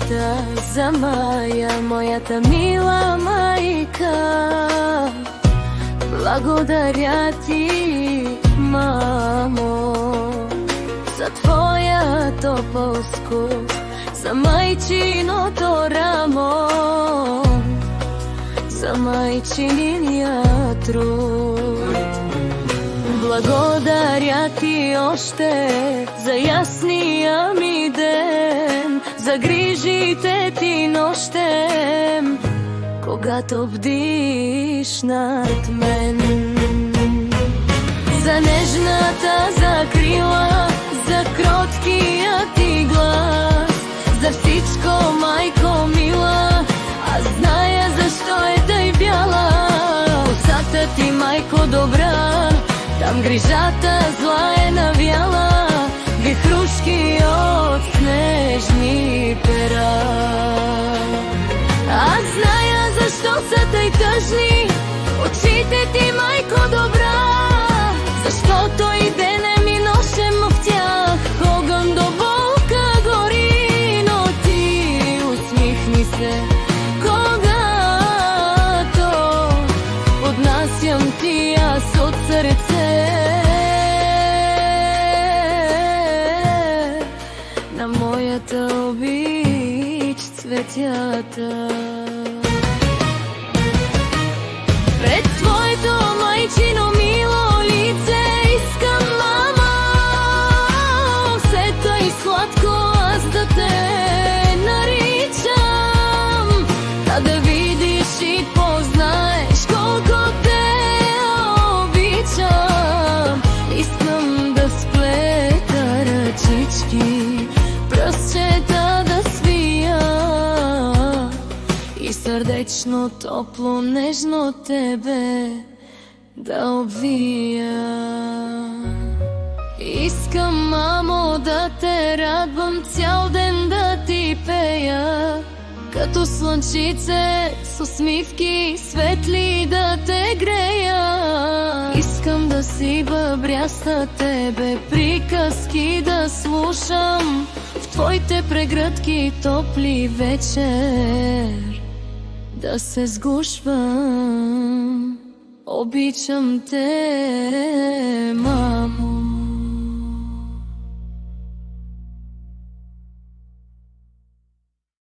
моята, за Маја, моята мила мајка. Благодаря ти, мамо, за твоя топол скуп, за мајчиното рамо, за мајчиниот труд. Благодаря ти още за јасния ми ден, за грижите ти нощем, когато бдиш над мен. За нежната закрила, за кроткият ти глас, за всичко, майко мила, аз зная защо е тъй бяла. Косата ти, майко добра, там грижата зла е навяла, вихрушки от снежни пера. Аз зная защо са тъй тъжни очите ти, майко добра, защото и денем и нощем в тях огън до болка гори, но ти усмихни се, когато поднасям ти аз от сърце на моята обич цветята. Пред твоето майчино мило лице искам, мама, все тъй сладко аз да те наричам, да видиш и познаеш колко те обичам. Искам да сплета ръчички, пръстчета да свия и сърдечно, топло, нежно тебе да обвия. Искам, мамо, да те радвам, цял ден да ти пея, като слънчице с усмивки светли да те грея. Искам да си бъбряста тебе, приказки да слушам, в твоите прегръдки топли вечер да се сгушвам. Обичам те, мамо.